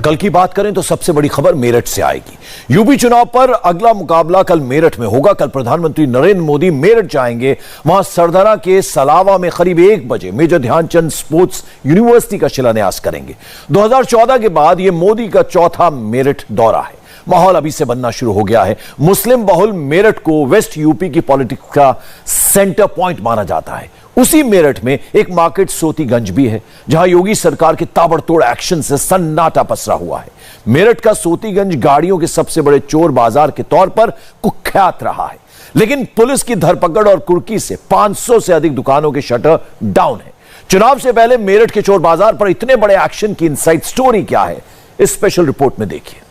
कल की बात करें तो सबसे बड़ी खबर मेरठ से आएगी। यूपी चुनाव पर अगला मुकाबला कल मेरठ में होगा। कल प्रधानमंत्री नरेंद्र मोदी मेरठ जाएंगे। वहां सरदारा के सलावा में करीब 1 बजे मेजर ध्यानचंद स्पोर्ट्स यूनिवर्सिटी का शिलान्यास करेंगे। 2014 के बाद यह मोदी का चौथा मेरठ दौरा है। माहौल अभी से बनना शुरू हो गया है। मुस्लिम बहुल मेरठ को वेस्ट यूपी की पॉलिटिक्स का सेंटर पॉइंट माना जाता है। उसी मेरठ में एक मार्केट सोतीगंज भी है, जहां योगी सरकार के ताबड़तोड़ एक्शन से सन्नाटा पसरा हुआ है। मेरठ का सोतीगंज गाड़ियों के सबसे बड़े चोर बाजार के तौर पर कुख्यात रहा है, लेकिन पुलिस की धरपकड़ और कुर्की से 500 से अधिक दुकानों के शटर डाउन है। चुनाव से पहले मेरठ के चोर बाजार पर इतने बड़े एक्शन की इनसाइड स्टोरी क्या है, इस स्पेशल रिपोर्ट में देखिए।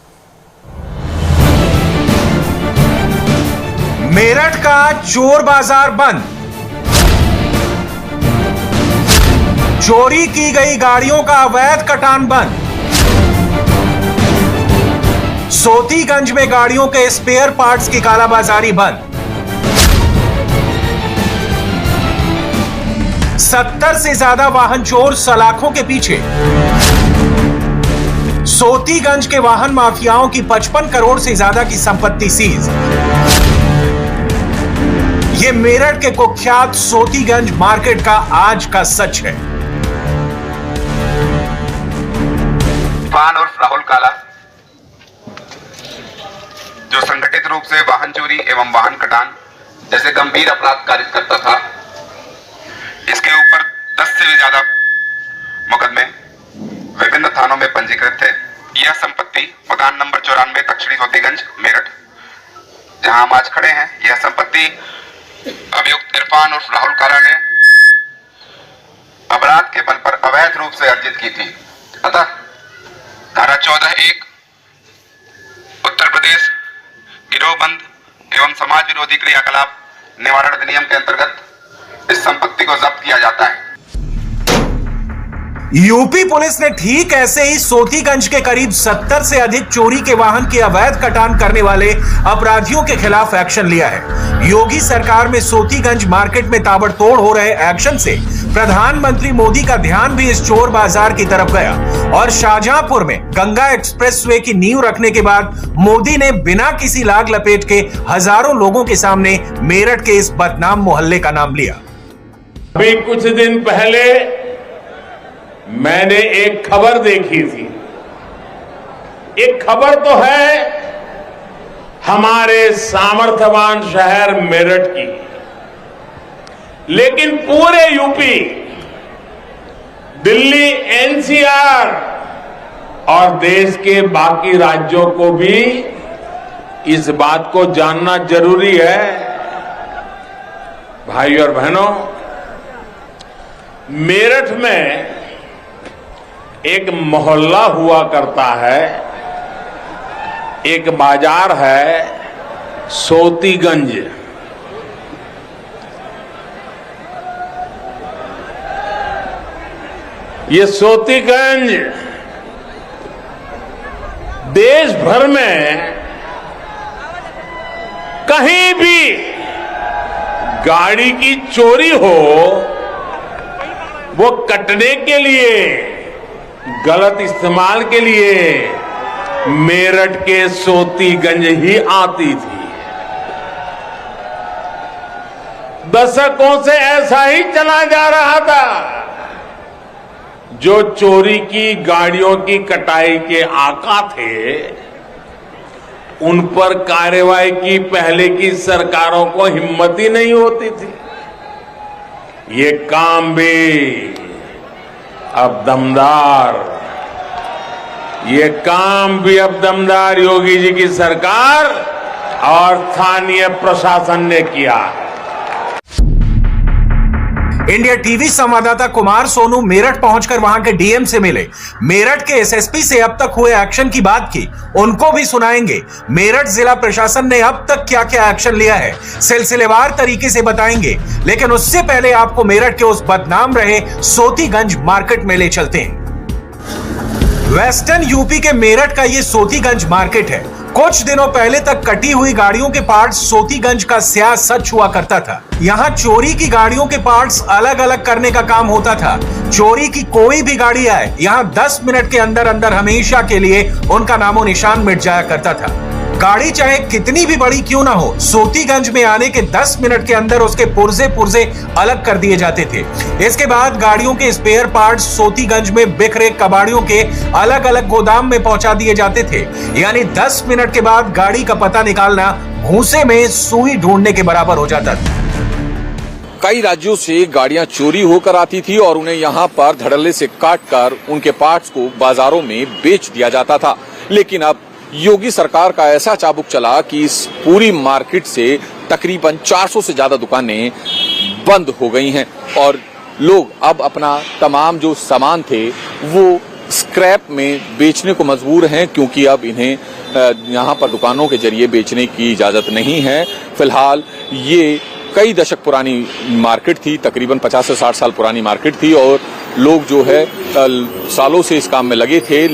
मेरठ का चोर बाजार बंद, चोरी की गई गाड़ियों का अवैध कटान बंद, सोतीगंज में गाड़ियों के स्पेयर पार्ट्स की कालाबाजारी बंद, 70 से ज्यादा वाहन चोर सलाखों के पीछे, सोतीगंज के वाहन माफियाओं की 55 करोड़ से ज्यादा की संपत्ति सीज। ये मेरठ के कुख्यात सोतीगंज मार्केट का आज का सच है। इरफान उर्फ राहुल काला, जो संगठित रूप से वाहन चोरी एवं वाहन कटान जैसे गंभीर अपराध कारित करता था, इसके ऊपर 10 से भी ज्यादा मुकदमे विभिन्न थानों में पंजीकृत थे। यह संपत्ति मकान नंबर 94 दक्षिणी सोतीगंज मेरठ, जहां हम आज खड़े हैं, यह संपत्ति अभियुक्त इरफान उर्फ राहुल काला ने अपराध के बल पर अवैध रूप से अर्जित की थी। अतः धारा 14(1) उत्तर प्रदेश गिरोहबंद एवं समाज विरोधी क्रियाकलाप निवारण अधिनियम के अंतर्गत इस संपत्ति को जब्त किया जाता है। यूपी पुलिस ने ठीक ऐसे ही सोतीगंज के करीब 70 से अधिक चोरी के वाहन के अवैध कटान करने वाले अपराधियों के खिलाफ एक्शन लिया है। योगी सरकार में सोतीगंज मार्केट में ताबड़तोड़ हो रहे एक्शन से प्रधानमंत्री मोदी का ध्यान भी इस चोर बाजार की तरफ गया और शाहजहांपुर में गंगा एक्सप्रेसवे की नींव रखने के बाद मोदी ने बिना किसी लाग लपेट के हजारों लोगों के सामने मेरठ के इस बदनाम मोहल्ले का नाम लिया। अभी कुछ दिन पहले मैंने एक खबर देखी थी। एक खबर तो है हमारे सामर्थ्यवान शहर मेरठ की, लेकिन पूरे यूपी, दिल्ली, एनसीआर और देश के बाकी राज्यों को भी इस बात को जानना जरूरी है। भाई और बहनों, मेरठ में एक मोहल्ला हुआ करता है, एक बाजार है सोतीगंज। ये सोतीगंज देश भर में कहीं भी गाड़ी की चोरी हो, वो कटने के लिए, गलत इस्तेमाल के लिए मेरठ के सोतीगंज ही आती थी। दशकों से ऐसा ही चला जा रहा था। जो चोरी की गाड़ियों की कटाई के आका थे, उन पर कार्रवाई की पहले की सरकारों को हिम्मत ही नहीं होती थी। ये काम भी अब दमदार, ये काम भी अब दमदार योगी जी की सरकार और स्थानीय प्रशासन ने किया है। इंडिया टीवी संवाददाता कुमार सोनू मेरठ पहुंचकर वहां के डीएम से मिले, मेरठ के एसएसपी से अब तक हुए एक्शन की बात की, उनको भी सुनाएंगे। मेरठ जिला प्रशासन ने अब तक क्या क्या एक्शन लिया है, सिलसिलेवार तरीके से बताएंगे। लेकिन उससे पहले आपको मेरठ के उस बदनाम रहे सोतीगंज मार्केट में ले चलते हैं। वेस्टर्न यूपी के मेरठ का ये सोतीगंज मार्केट है। कुछ दिनों पहले तक कटी हुई गाड़ियों के पार्ट्स सोतीगंज का स्याह सच हुआ करता था। यहाँ चोरी की गाड़ियों के पार्ट्स अलग अलग करने का काम होता था। चोरी की कोई भी गाड़ी आए, यहाँ 10 मिनट के अंदर अंदर हमेशा के लिए उनका नामो निशान मिट जाया करता था। गाड़ी चाहे कितनी भी बड़ी क्यों ना हो, सोतीगंज में आने के 10 मिनट के अंदर उसके पुर्जे पुर्जे अलग कर दिए जाते थे। इसके बाद गाड़ियों के स्पेयर पार्ट्स सोतीगंज में बिखरे कबाड़ियों के अलग अलग गोदाम में पहुंचा दिए जाते थे। यानी 10 मिनट के बाद गाड़ी का पता निकालना भूसे में सुई ढूंढने के बराबर हो जाता था। कई राज्यों से गाड़ियां चोरी होकर आती थी और उन्हें यहां पर धड़ल्ले से काटकर उनके पार्ट्स को बाजारों में बेच दिया जाता था। लेकिन अब योगी सरकार का ऐसा चाबुक चला कि इस पूरी मार्केट से तकरीबन 400 से ज्यादा दुकानें बंद हो गई हैं और लोग अब अपना तमाम जो सामान थे वो स्क्रैप में बेचने को मजबूर हैं, क्योंकि अब इन्हें यहाँ पर दुकानों के जरिए बेचने की इजाजत नहीं है। फिलहाल ये कई दशक पुरानी मार्केट थी, तकरीबन 50 से 60 साल पुरानी मार्केट थी और लोग जो है सालों से इस काम में लगे थे।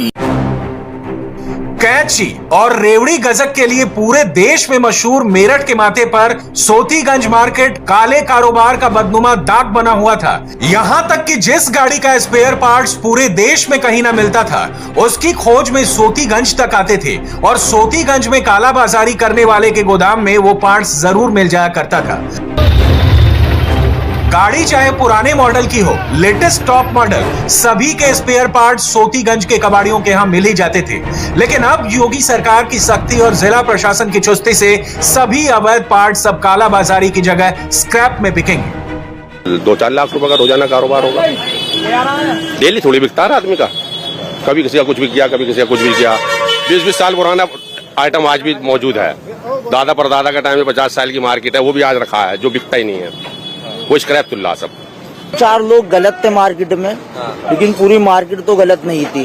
कैंची और रेवड़ी गजक के लिए पूरे देश में मशहूर मेरठ के माथे पर सोतीगंज मार्केट काले कारोबार का बदनुमा दाग बना हुआ था। यहां तक कि जिस गाड़ी का स्पेयर पार्ट्स पूरे देश में कहीं ना मिलता था, उसकी खोज में सोतीगंज तक आते थे और सोतीगंज में कालाबाजारी करने वाले के गोदाम में वो पार्ट्स जरूर मिल जाया करता था। गाड़ी चाहे पुराने मॉडल की हो, लेटेस्ट टॉप मॉडल, सभी के स्पेयर पार्ट्स सोतीगंज के कबाड़ियों के यहां मिल ही जाते थे। लेकिन अब योगी सरकार की सख्ती और जिला प्रशासन की चुस्ती से सभी अवैध पार्ट्स अब कालाबाजारी की जगह स्क्रैप में बिकेंगे। 2-4 लाख रुपए का रोजाना कारोबार होगा। डेली थोड़ी बिकता है आदमी का, कभी किसी का कुछ बिक गया, कभी किसी का कुछ बिक गया। 20-20 साल पुराना आइटम आज भी मौजूद है। दादा परदादा के टाइम में 50 साल की मार्केट है, वो भी आज रखा है, जो बिकता ही नहीं है, वो स्क्रैप तुल्ला सब। 4 लोग गलत थे मार्केट में, लेकिन पूरी मार्केट तो गलत नहीं थी।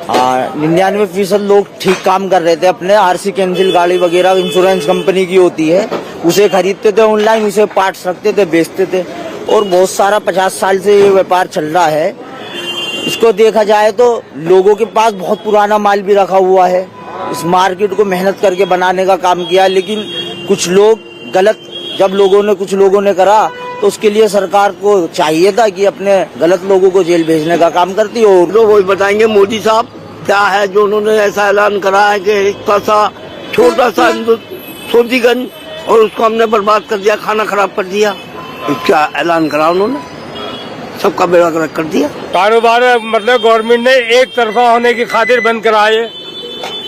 99% लोग ठीक काम कर रहे थे। अपने आरसी कैंसिल गाड़ी वगैरह इंश्योरेंस कंपनी की होती है, उसे खरीदते थे ऑनलाइन, उसे पार्ट्स रखते थे, बेचते थे और बहुत सारा 50 साल से ये व्यापार चल रहा है। इसको देखा जाए तो लोगों के पास बहुत पुराना माल भी रखा हुआ है। इस मार्केट को मेहनत करके बनाने का काम किया, लेकिन कुछ लोग गलत, जब कुछ लोगों ने करा तो उसके लिए सरकार को चाहिए था कि अपने गलत लोगों को जेल भेजने का काम करती हो। लोग वही बताएंगे मोदी साहब क्या है जो उन्होंने ऐसा ऐलान करा है कि एक सा छोटा सा सोतीगंज और उसको हमने बर्बाद कर दिया, खाना खराब कर दिया। क्या ऐलान करा उन्होंने, सबका बेड़ा गर्क कर दिया। कारोबार मतलब गवर्नमेंट ने एक तरफा होने की खातिर बंद कराए।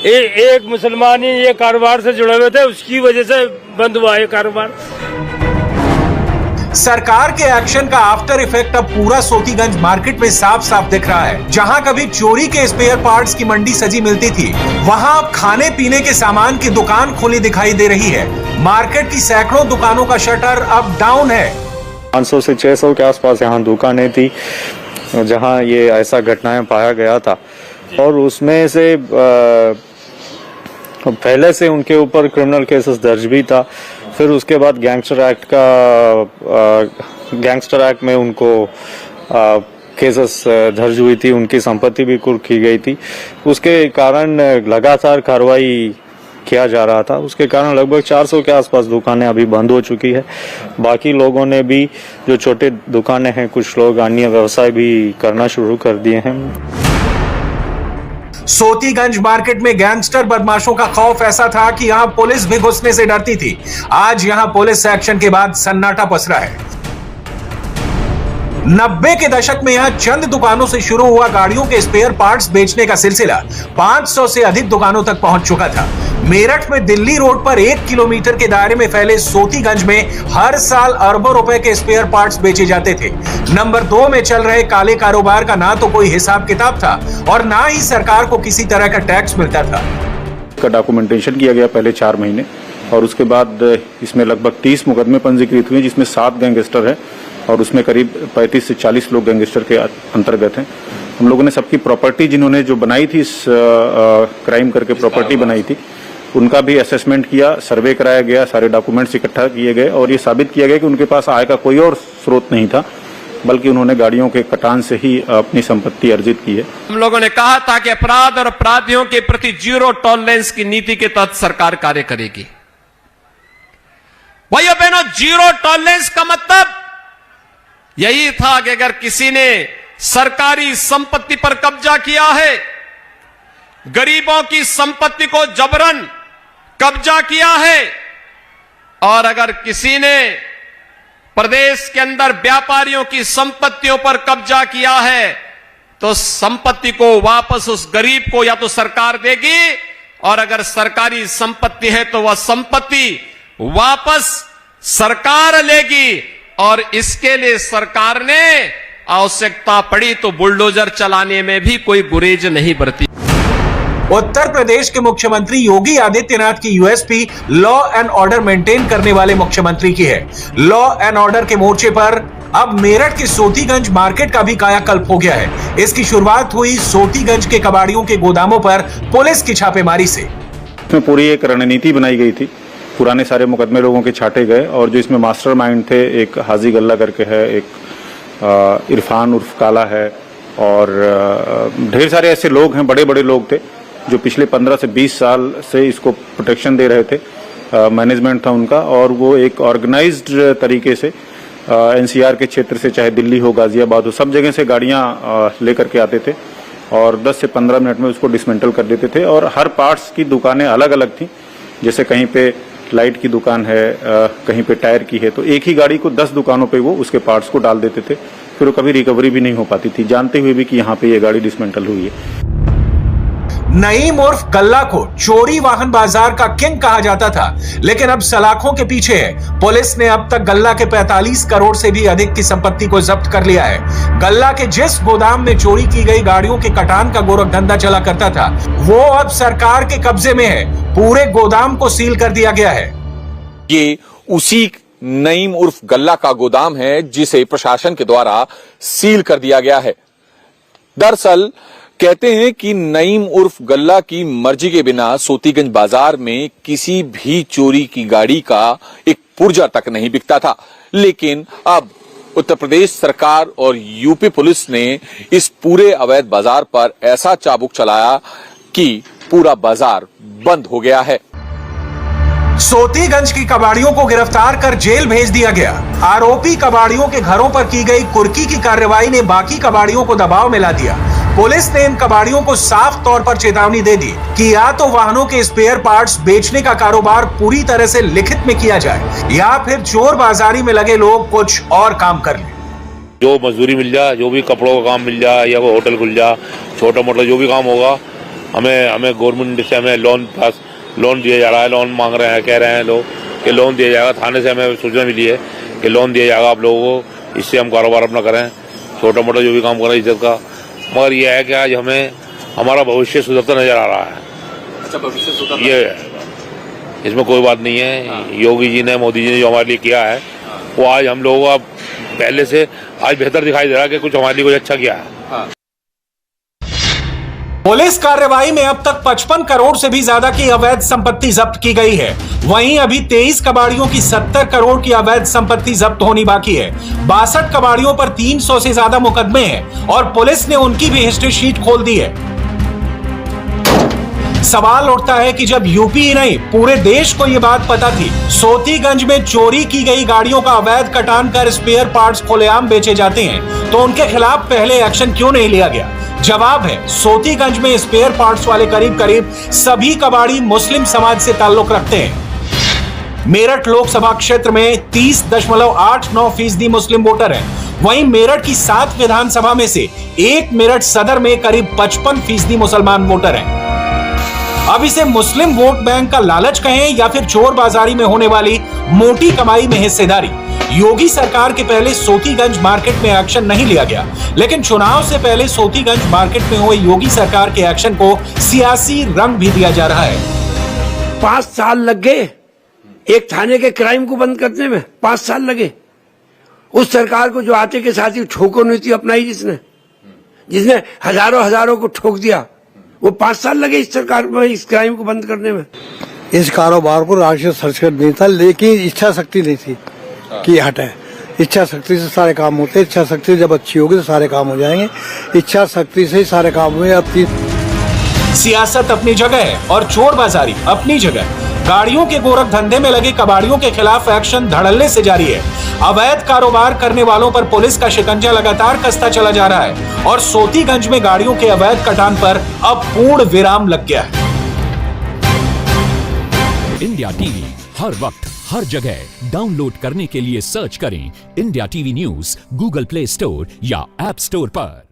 एक मुसलमान ही ये कारोबार से जुड़े हुए थे, उसकी वजह से बंद हुआ ये कारोबार। सरकार के एक्शन का आफ्टर इफेक्ट अब पूरा सोतीगंज मार्केट में साफ साफ दिख रहा है। जहां कभी चोरी के स्पेयर पार्ट्स की मंडी सजी मिलती थी, वहां अब खाने पीने के सामान की दुकान खुली दिखाई दे रही है। मार्केट की सैकड़ों दुकानों का शटर अब डाउन है। 500 से 600 के आसपास यहाँ दुकानें थी जहां ये ऐसा घटनाएं पाया गया था और उसमें से पहले से उनके ऊपर क्रिमिनल केसेस दर्ज भी था। फिर उसके बाद गैंगस्टर एक्ट में उनको केसेस दर्ज हुई थी, उनकी संपत्ति भी कुर्क की गई थी। उसके कारण लगातार कार्रवाई किया जा रहा था। उसके कारण लगभग 400 के आसपास दुकानें अभी बंद हो चुकी है। बाकी लोगों ने भी, जो छोटे दुकानें हैं, कुछ लोग अन्य व्यवसाय भी करना शुरू कर दिए हैं। सोतीगंज मार्केट में गैंगस्टर बदमाशों का खौफ ऐसा था कि यहां पुलिस भी घुसने से डरती थी। आज यहां पुलिस एक्शन के बाद सन्नाटा पसरा है। 90 के दशक में यहां चंद दुकानों से शुरू हुआ गाड़ियों के स्पेयर पार्ट्स बेचने का सिलसिला 500 से अधिक दुकानों तक पहुंच चुका था। मेरठ में दिल्ली रोड पर 1 किलोमीटर के दायरे में फैले सोतीगंज में हर साल अरबों रुपए के स्पेयर पार्ट्स बेचे जाते थे। नंबर 2 में चल रहे काले कारोबार का ना तो कोई हिसाब किताब था और ना ही सरकार को किसी तरह का टैक्स मिलता था। का डॉक्यूमेंटेशन किया गया पहले 4 महीने और उसके बाद इसमें लगभग 30 मुकदमे पंजीकृत हुए, जिसमें 7 गैंगस्टर है और उसमें करीब 35 से 40 लोग गैंगस्टर के अंतर्गत हैं। हम लोगों ने सबकी प्रॉपर्टी, जिन्होंने जो बनाई थी, इस क्राइम करके प्रॉपर्टी बनाई थी, उनका भी असेसमेंट किया, सर्वे कराया गया, सारे डॉक्यूमेंट्स इकट्ठा किए गए और ये साबित किया गया कि उनके पास आय का कोई और स्रोत नहीं था। बल्कि उन्होंने गाड़ियों के कटान से ही अपनी संपत्ति अर्जित की है। हम लोगों ने कहा था कि अपराध और अपराधियों के प्रति जीरो टॉलरेंस की नीति के तहत सरकार कार्य करेगी। भाइयों बहनों, जीरो टॉलरेंस का मतलब यही था कि अगर किसी ने सरकारी संपत्ति पर कब्जा किया है, गरीबों की संपत्ति को जबरन कब्जा किया है, और अगर किसी ने प्रदेश के अंदर व्यापारियों की संपत्तियों पर कब्जा किया है, तो संपत्ति को वापस उस गरीब को या तो सरकार देगी, और अगर सरकारी संपत्ति है तो वह संपत्ति वापस सरकार लेगी। और इसके लिए सरकार ने आवश्यकता पड़ी तो बुलडोजर चलाने में भी कोई गुरेज नहीं बरती। उत्तर प्रदेश के मुख्यमंत्री योगी आदित्यनाथ की USP law and order maintain करने वाले मुख्यमंत्री की है। लॉ एंड ऑर्डर के मोर्चे पर अब मेरठ के सोतीगंज मार्केट का भी कायाकल्प हो गया है। इसकी शुरुआत हुई सोतीगंज के कबाड़ियों के गोदामों पर पुलिस की छापेमारी से। इसमें पूरी एक रणनीति बनाई गई थी, पुराने सारे मुकदमे लोगों के छाटे गए, और जो इसमें मास्टरमाइंड थे, एक हाजी गल्ला करके है, एक इरफान उर्फ काला है, और ढेर सारे ऐसे लोग हैं, बड़े बड़े लोग थे जो पिछले 15 से 20 साल से इसको प्रोटेक्शन दे रहे थे। मैनेजमेंट था उनका, और वो एक ऑर्गेनाइज्ड तरीके से एनसीआर के क्षेत्र से, चाहे दिल्ली हो, गाजियाबाद हो, सब जगह से गाड़ियां लेकर के आते थे और 10 से 15 मिनट में उसको डिसमेंटल कर देते थे। और हर पार्ट्स की दुकानें अलग अलग थी, जैसे कहीं पे लाइट की दुकान है, कहीं पे टायर की है, तो एक ही गाड़ी को 10 दुकानों पे वो उसके पार्ट्स को डाल देते थे, फिर वो कभी रिकवरी भी नहीं हो पाती थी, जानते हुए भी कि यहाँ पे ये गाड़ी डिसमेंटल हुई है। नईम उर्फ गल्ला को चोरी वाहन बाजार का किंग कहा जाता था, लेकिन अब सलाखों के पीछे है। पुलिस ने अब तक गल्ला के 45 करोड़ से भी अधिक की संपत्ति को जब्त कर लिया है। गल्ला के जिस गोदाम में चोरी की गई गाड़ियों के कटान का गोरख धंधा चला करता था, वो अब सरकार के कब्जे में है। पूरे गोदाम को सील कर दिया गया है। ये उसी नईम उर्फ गल्ला का गोदाम है जिसे प्रशासन के द्वारा सील कर दिया गया है। दरअसल कहते हैं कि नईम उर्फ गल्ला की मर्जी के बिना सोतीगंज बाजार में किसी भी चोरी की गाड़ी का एक पुर्जा तक नहीं बिकता था, लेकिन अब उत्तर प्रदेश सरकार और यूपी पुलिस ने इस पूरे अवैध बाजार पर ऐसा चाबुक चलाया कि पूरा बाजार बंद हो गया है। सोतीगंज की कबाड़ियों को गिरफ्तार कर जेल भेज दिया गया। आरोपी कबाड़ियों के घरों पर की गई कुर्की की कार्रवाई ने बाकी कबाड़ियों को दबाव में ला दिया। पुलिस ने इन कबाड़ियों को साफ तौर पर चेतावनी दे दी कि या तो वाहनों के स्पेयर पार्ट्स बेचने का कारोबार पूरी तरह से लिखित में किया जाए, या फिर चोर बाजारी में लगे लोग कुछ और काम कर लें। जो मजदूरी मिल जाए, जो भी कपड़ों का काम मिल जाए, या वो होटल खुल जाए, छोटा मोटा जो भी काम होगा, हमें गवर्नमेंट से हमें लोन दिया जा रहा है। लोन मांग रहे हैं, कह रहे हैं लोग कि लोन दिया जाएगा। थाने से हमें सूचना मिली है कि लोन दिया जाएगा आप लोगों को, इससे हम कारोबार अपना करें, छोटा मोटा जो भी काम करें इज्जत का। मगर यह है कि आज हमें हमारा भविष्य सुधरता नजर आ रहा है। अच्छा, भविष्य सुधर, ये इसमें कोई बात नहीं है। योगी जी ने, मोदी जी ने जो हमारे लिए किया है, वो आज हम लोगों को पहले से आज बेहतर दिखाई दे रहा है कि कुछ हमारे लिए कुछ अच्छा किया है। पुलिस कार्रवाई में अब तक 55 करोड़ से भी ज्यादा की अवैध संपत्ति जब्त की गई है। वहीं अभी 23 कबाड़ियों की 70 करोड़ की अवैध संपत्ति जब्त होनी बाकी है। 62 कबाड़ियों पर 300 से ज्यादा मुकदमे हैं और पुलिस ने उनकी भी हिस्ट्री शीट खोल दी है। सवाल उठता है कि जब यूपी ही नहीं पूरे देश को यह बात पता थी सोतीगंज में चोरी की गई गाड़ियों का अवैध कटान कर स्पेयर पार्ट्स खुलेआम बेचे जाते हैं, तो उनके खिलाफ पहले एक्शन क्यों नहीं लिया गया? जवाब है, सोतीगंज में स्पेयर पार्ट्स वाले करीब सभी कबाड़ी मुस्लिम समाज से ताल्लुक रखते हैं। मेरठ लोकसभा क्षेत्र में 30.89% मुस्लिम वोटर हैं। वहीं मेरठ की 7 विधानसभा में से एक मेरठ सदर में करीब 55% मुसलमान वोटर हैं। अब इसे मुस्लिम वोट बैंक का लालच कहें या फिर चोर बाजारी में होने वाली मोटी कमाई में हिस्सेदारी, योगी सरकार के पहले सोतीगंज मार्केट में एक्शन नहीं लिया गया, लेकिन चुनाव से पहले सोतीगंज मार्केट में हुए योगी सरकार के एक्शन को सियासी रंग भी दिया जा रहा है। 5 साल लग गए एक थाने के क्राइम को बंद करने में, 5 साल लगे। उस सरकार को जो आते के साथ ही ठोको नीति अपनाई, जिसने हजारों को ठोक दिया, वो 5 साल लगे इस सरकार में इस क्राइम को बंद करने में। इस कारोबार को राष्ट्रीय सर्च नहीं था, लेकिन इच्छा शक्ति नहीं थी कि हटे। इच्छा शक्ति से सारे काम होते हैं। इच्छा शक्ति जब अच्छी होगी तो सारे काम हो जाएंगे। इच्छा शक्ति से ही सारे काम हुए। अब सियासत अपनी जगह है और चोर बाजारी अपनी जगह। गाड़ियों के गोरख धंधे में लगे कबाड़ियों के खिलाफ एक्शन धड़ल्ले से जारी है। अवैध कारोबार करने वालों पर पुलिस का शिकंजा लगातार कसता चला जा रहा है और सोतीगंज में गाड़ियों के अवैध कटान पर अब पूर्ण विराम लग गया है। इंडिया टीवी हर वक्त हर जगह डाउनलोड करने के लिए सर्च करें India TV news Google play store या ऐप स्टोर पर।